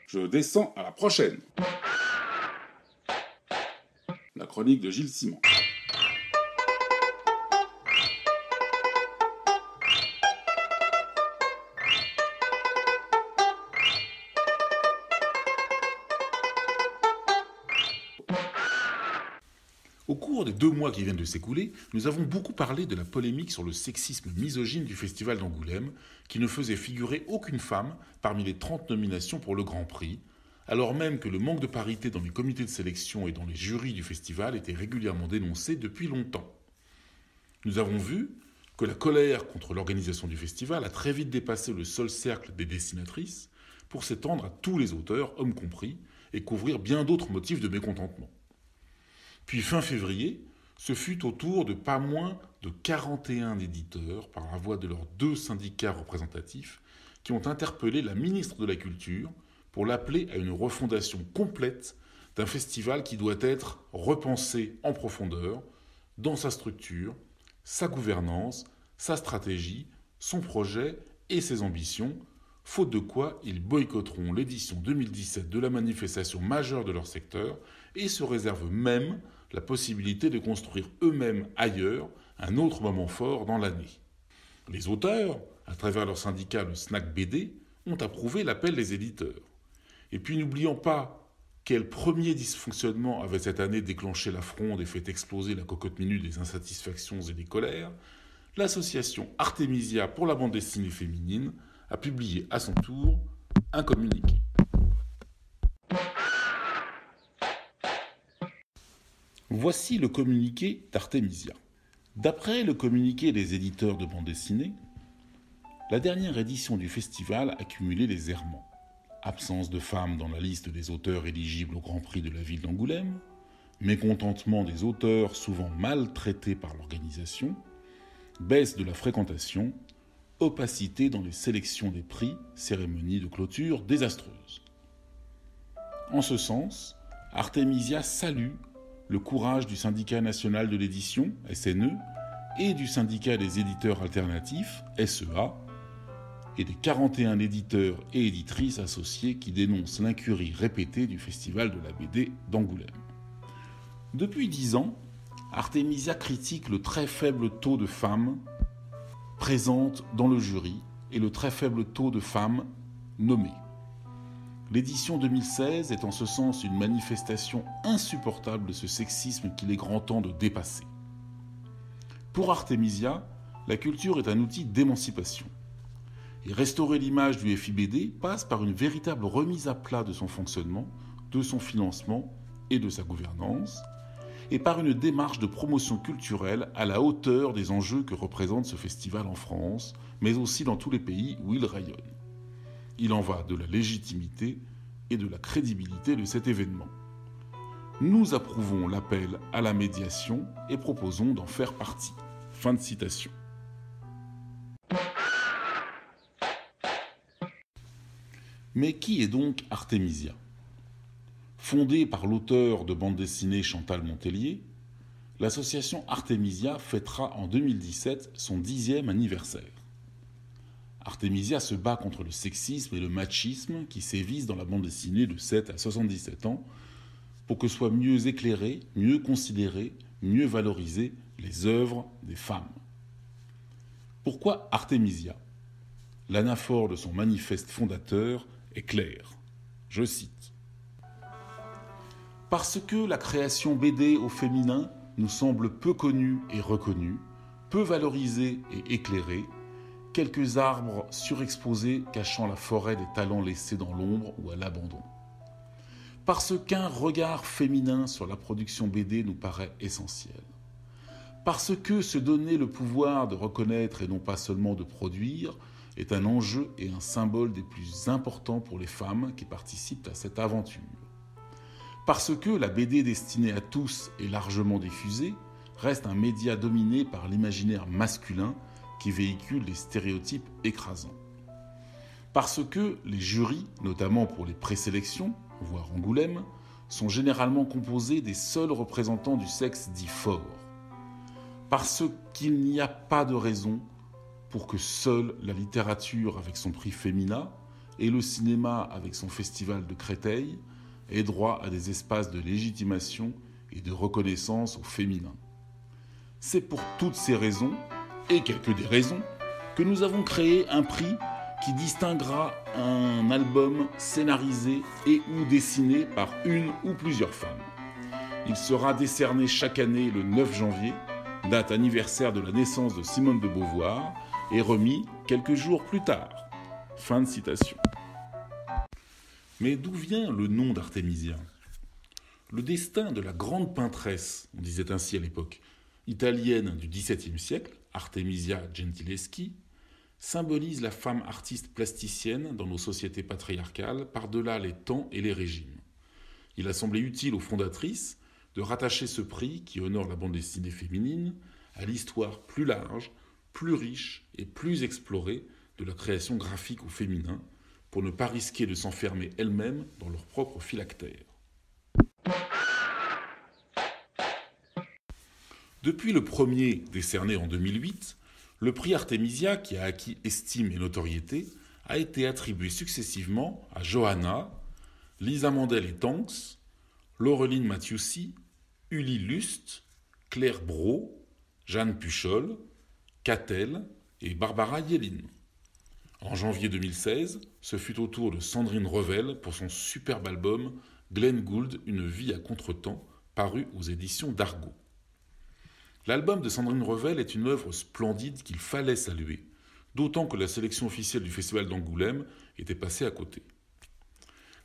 Je descends à la prochaine. La chronique de Gilles Simon. Au cours des 2 mois qui viennent de s'écouler, nous avons beaucoup parlé de la polémique sur le sexisme misogyne du Festival d'Angoulême, qui ne faisait figurer aucune femme parmi les 30 nominations pour le Grand Prix, alors même que le manque de parité dans les comités de sélection et dans les jurys du festival était régulièrement dénoncé depuis longtemps. Nous avons vu que la colère contre l'organisation du festival a très vite dépassé le seul cercle des dessinatrices pour s'étendre à tous les auteurs, hommes compris, et couvrir bien d'autres motifs de mécontentement. Puis fin février, ce fut au tour de pas moins de 41 éditeurs, par la voix de leurs 2 syndicats représentatifs, qui ont interpellé la ministre de la Culture pour l'appeler à une refondation complète d'un festival qui doit être repensé en profondeur, dans sa structure, sa gouvernance, sa stratégie, son projet et ses ambitions, faute de quoi ils boycotteront l'édition 2017 de la manifestation majeure de leur secteur et se réservent même la possibilité de construire eux-mêmes ailleurs un autre moment fort dans l'année. Les auteurs, à travers leur syndicat le SNAC BD, ont approuvé l'appel des éditeurs. Et puis n'oublions pas quel premier dysfonctionnement avait cette année déclenché la fronde et fait exploser la cocotte minute des insatisfactions et des colères, l'association Artemisia pour la bande dessinée féminine a publié à son tour un communiqué. Voici le communiqué d'Artemisia. D'après le communiqué des éditeurs de bande dessinée, la dernière édition du festival a cumulé les errements. Absence de femmes dans la liste des auteurs éligibles au Grand Prix de la ville d'Angoulême, mécontentement des auteurs souvent maltraités par l'organisation, baisse de la fréquentation, opacité dans les sélections des prix, cérémonie de clôture désastreuse. En ce sens, Artemisia salue le courage du syndicat national de l'édition, SNE, et du syndicat des éditeurs alternatifs, SEA, et des 41 éditeurs et éditrices associés qui dénoncent l'incurie répétée du Festival de la BD d'Angoulême. Depuis 10 ans, Artemisia critique le très faible taux de femmes présentes dans le jury et le très faible taux de femmes nommées. L'édition 2016 est en ce sens une manifestation insupportable de ce sexisme qu'il est grand temps de dépasser. Pour Artemisia, la culture est un outil d'émancipation. Et restaurer l'image du FIBD passe par une véritable remise à plat de son fonctionnement, de son financement et de sa gouvernance, et par une démarche de promotion culturelle à la hauteur des enjeux que représente ce festival en France, mais aussi dans tous les pays où il rayonne. Il en va de la légitimité et de la crédibilité de cet événement. Nous approuvons l'appel à la médiation et proposons d'en faire partie. Fin de citation. Mais qui est donc Artemisia ? Fondée par l'auteur de bande dessinée Chantal Montellier, l'association Artemisia fêtera en 2017 son 10e anniversaire. Artemisia se bat contre le sexisme et le machisme qui sévissent dans la bande dessinée de 7 à 77 ans pour que soient mieux éclairées, mieux considérées, mieux valorisées les œuvres des femmes. Pourquoi Artemisia ? L'anaphore de son manifeste fondateur est claire. Je cite. Parce que la création BD au féminin nous semble peu connue et reconnue, peu valorisée et éclairée, quelques arbres surexposés cachant la forêt des talents laissés dans l'ombre ou à l'abandon. Parce qu'un regard féminin sur la production BD nous paraît essentiel. Parce que se donner le pouvoir de reconnaître et non pas seulement de produire est un enjeu et un symbole des plus importants pour les femmes qui participent à cette aventure. Parce que la BD destinée à tous et largement diffusée reste un média dominé par l'imaginaire masculin qui véhicule des stéréotypes écrasants. Parce que les jurys, notamment pour les présélections, voire Angoulême, sont généralement composés des seuls représentants du sexe dit fort. Parce qu'il n'y a pas de raison pour que seule la littérature avec son prix Femina, et le cinéma avec son festival de Créteil aient droit à des espaces de légitimation et de reconnaissance au féminin. C'est pour toutes ces raisons, et quelques des raisons, que nous avons créé un prix qui distinguera un album scénarisé et ou dessiné par une ou plusieurs femmes. Il sera décerné chaque année le 9 janvier, date anniversaire de la naissance de Simone de Beauvoir, et remis quelques jours plus tard. Fin de citation. Mais d'où vient le nom d'Artémisia ? Le destin de la grande peintresse, on disait ainsi à l'époque, italienne du XVIIe siècle, Artemisia Gentileschi, symbolise la femme artiste plasticienne dans nos sociétés patriarcales par-delà les temps et les régimes. Il a semblé utile aux fondatrices de rattacher ce prix, qui honore la bande dessinée féminine, à l'histoire plus large, plus riche et plus explorée de la création graphique au féminin, pour ne pas risquer de s'enfermer elles-mêmes dans leur propre phylactère. Depuis le premier, décerné en 2008, le prix Artemisia, qui a acquis estime et notoriété, a été attribué successivement à Johanna, Lisa Mandel et Tanks, Laureline Mathiussi, Uli Lust, Claire Brault, Jeanne Puchol, Catel et Barbara Yellin. En janvier 2016, ce fut au tour de Sandrine Revel pour son superbe album Glenn Gould, Une vie à contretemps, paru aux éditions d'Argo. L'album de Sandrine Revel est une œuvre splendide qu'il fallait saluer, d'autant que la sélection officielle du Festival d'Angoulême était passée à côté.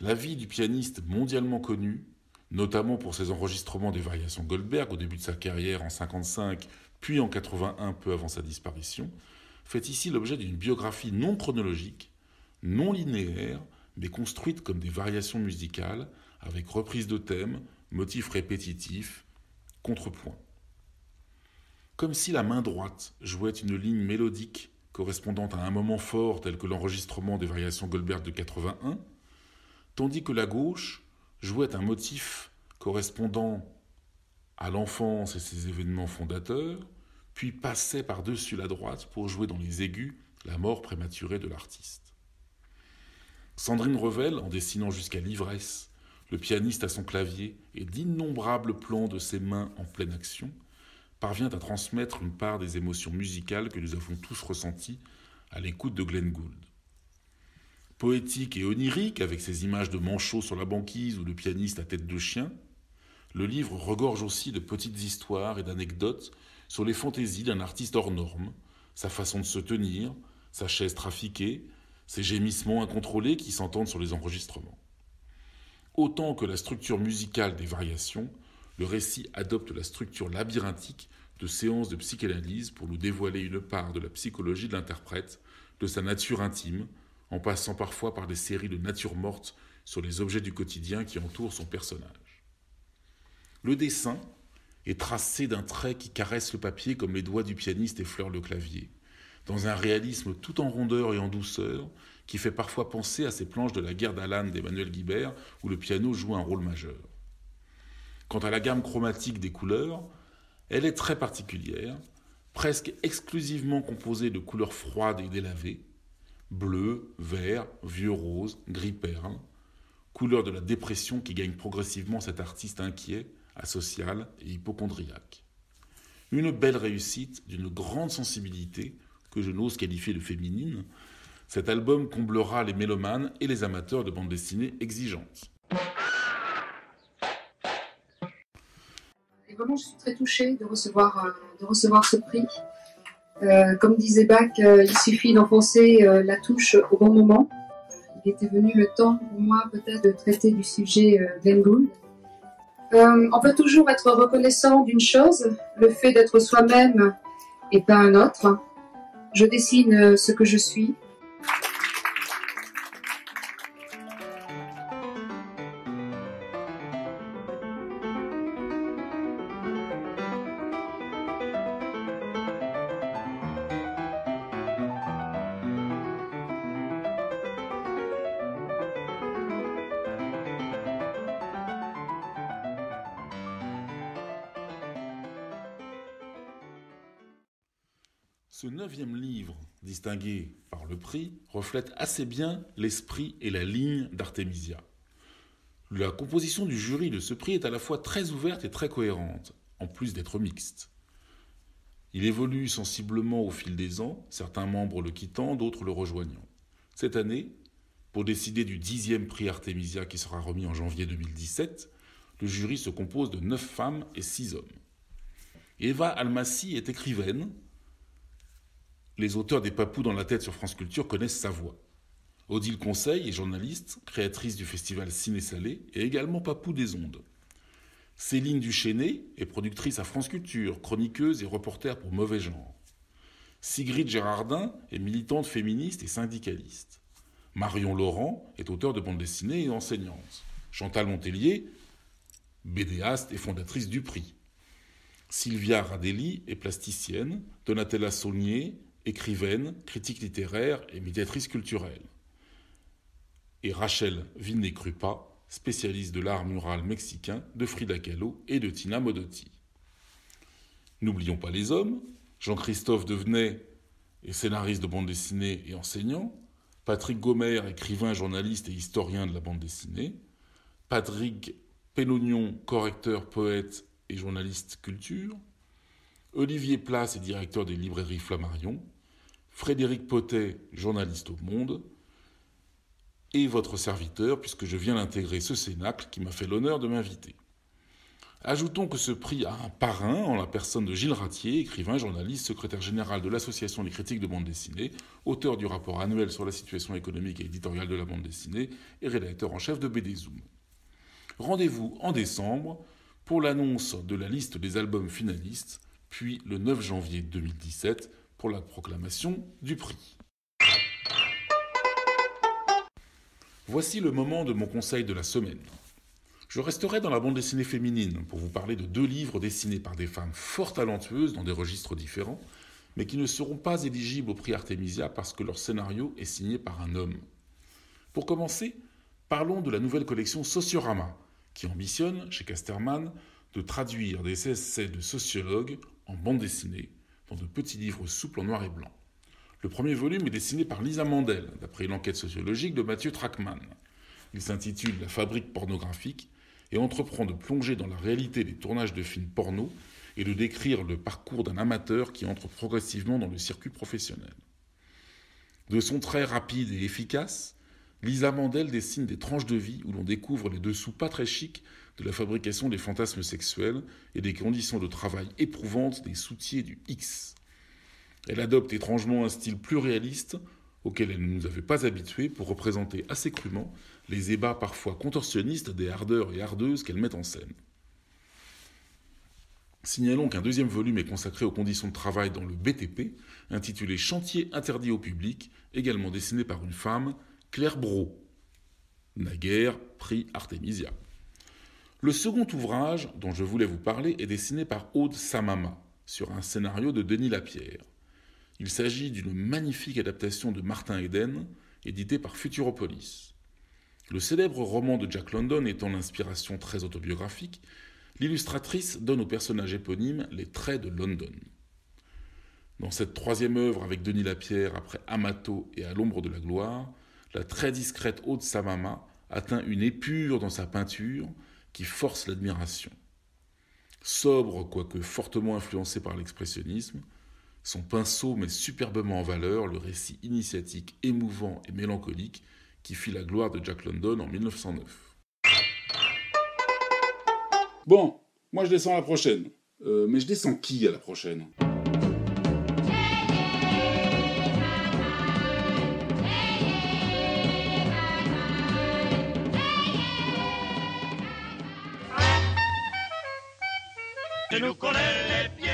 La vie du pianiste mondialement connu, notamment pour ses enregistrements des variations Goldberg au début de sa carrière en 1955, puis en 1981, peu avant sa disparition, fait ici l'objet d'une biographie non chronologique, non linéaire, mais construite comme des variations musicales, avec reprise de thèmes, motifs répétitifs, contrepoints. Comme si la main droite jouait une ligne mélodique correspondant à un moment fort tel que l'enregistrement des variations Goldberg de 81, tandis que la gauche jouait un motif correspondant à l'enfance et ses événements fondateurs, puis passait par-dessus la droite pour jouer dans les aigus la mort prématurée de l'artiste. Sandrine Revel, en dessinant jusqu'à l'ivresse, le pianiste à son clavier et d'innombrables plans de ses mains en pleine action, parvient à transmettre une part des émotions musicales que nous avons tous ressenties à l'écoute de Glenn Gould. Poétique et onirique, avec ses images de manchots sur la banquise ou de pianiste à tête de chien, le livre regorge aussi de petites histoires et d'anecdotes sur les fantaisies d'un artiste hors norme, sa façon de se tenir, sa chaise trafiquée, ses gémissements incontrôlés qui s'entendent sur les enregistrements. Autant que la structure musicale des variations, le récit adopte la structure labyrinthique de séances de psychanalyse pour nous dévoiler une part de la psychologie de l'interprète, de sa nature intime, en passant parfois par des séries de natures mortes sur les objets du quotidien qui entourent son personnage. Le dessin est tracé d'un trait qui caresse le papier comme les doigts du pianiste effleurent le clavier, dans un réalisme tout en rondeur et en douceur qui fait parfois penser à ces planches de la guerre d'Alan d'Emmanuel Guibert où le piano joue un rôle majeur. Quant à la gamme chromatique des couleurs, elle est très particulière, presque exclusivement composée de couleurs froides et délavées, bleu, vert, vieux rose, gris perle, couleur de la dépression qui gagne progressivement cet artiste inquiet, asocial et hypocondriaque. Une belle réussite d'une grande sensibilité que je n'ose qualifier de féminine, cet album comblera les mélomanes et les amateurs de bande dessinée exigeantes. Et vraiment, je suis très touchée de recevoir ce prix. Comme disait Bach, il suffit d'enfoncer la touche au bon moment. Il était venu le temps pour moi peut-être de traiter du sujet Glenn Gould. On peut toujours être reconnaissant d'une chose, le fait d'être soi-même et pas un autre. Je dessine ce que je suis. Ce 9e livre, distingué par le prix reflète assez bien l'esprit et la ligne d'Artemisia. La composition du jury de ce prix est à la fois très ouverte et très cohérente, en plus d'être mixte. Il évolue sensiblement au fil des ans, certains membres le quittant, d'autres le rejoignant. Cette année, pour décider du 10e prix Artemisia qui sera remis en janvier 2017, le jury se compose de 9 femmes et 6 hommes. Eva Almassi est écrivaine. Les auteurs des Papous dans la tête sur France Culture connaissent sa voix. Odile Conseil est journaliste, créatrice du festival Ciné Salé et également Papou des Ondes. Céline Duchesnay est productrice à France Culture, chroniqueuse et reporter pour Mauvais Genre. Sigrid Gérardin est militante féministe et syndicaliste. Marion Laurent est auteure de bande dessinée et enseignante. Chantal Montellier, BDaste et fondatrice du prix. Sylvia Radelli est plasticienne, Donatella Saulnier, écrivaine, critique littéraire et médiatrice culturelle. Et Rachel Vinet-Krupa, spécialiste de l'art mural mexicain, de Frida Kahlo et de Tina Modotti. N'oublions pas les hommes, Jean-Christophe Devenay est scénariste de bande dessinée et enseignant, Patrick Gomer, écrivain, journaliste et historien de la bande dessinée, Patrick Pénognon, correcteur, poète et journaliste culture, Olivier Place est directeur des librairies Flammarion, Frédéric Potet, journaliste au Monde, et votre serviteur, puisque je viens d'intégrer ce cénacle qui m'a fait l'honneur de m'inviter. Ajoutons que ce prix a un parrain en la personne de Gilles Ratier, écrivain, journaliste, secrétaire général de l'Association des critiques de bande dessinée, auteur du rapport annuel sur la situation économique et éditoriale de la bande dessinée et rédacteur en chef de BD Zoom. Rendez-vous en décembre pour l'annonce de la liste des albums finalistes, puis le 9 janvier 2017 pour la proclamation du prix. Voici le moment de mon conseil de la semaine. Je resterai dans la bande dessinée féminine pour vous parler de 2 livres dessinés par des femmes fort talentueuses dans des registres différents, mais qui ne seront pas éligibles au prix Artemisia parce que leur scénario est signé par un homme. Pour commencer, parlons de la nouvelle collection Sociorama, qui ambitionne, chez Casterman, de traduire des essais de sociologues en bande dessinée, dans de petits livres souples en noir et blanc. Le premier volume est dessiné par Lisa Mandel, d'après une enquête sociologique de Mathieu Trackman. Il s'intitule « La fabrique pornographique » et entreprend de plonger dans la réalité des tournages de films porno et de décrire le parcours d'un amateur qui entre progressivement dans le circuit professionnel. De son trait rapide et efficace, Lisa Mandel dessine des tranches de vie où l'on découvre les dessous pas très chics de la fabrication des fantasmes sexuels et des conditions de travail éprouvantes des soutiers du X. Elle adopte étrangement un style plus réaliste, auquel elle ne nous avait pas habitués, pour représenter assez crûment les ébats parfois contorsionnistes des hardeurs et hardeuses qu'elle met en scène. Signalons qu'un 2e volume est consacré aux conditions de travail dans le BTP, intitulé « Chantier interdit au public », également dessiné par une femme, Claire Brault, naguère prix Artemisia. Le second ouvrage dont je voulais vous parler est dessiné par Aude Samama, sur un scénario de Denis Lapierre. Il s'agit d'une magnifique adaptation de Martin Eden, édité par Futuropolis. Le célèbre roman de Jack London étant l'inspiration très autobiographique, l'illustratrice donne au personnage éponyme les traits de London. Dans cette 3e œuvre avec Denis Lapierre après Amato et À l'ombre de la gloire, la très discrète Aude Samama atteint une épure dans sa peinture qui force l'admiration. Sobre, quoique fortement influencé par l'expressionnisme, son pinceau met superbement en valeur le récit initiatique émouvant et mélancolique qui fit la gloire de Jack London en 1909. Bon, moi je descends à la prochaine. Mais je descends qui à la prochaine ? Tu nous connais les pieds.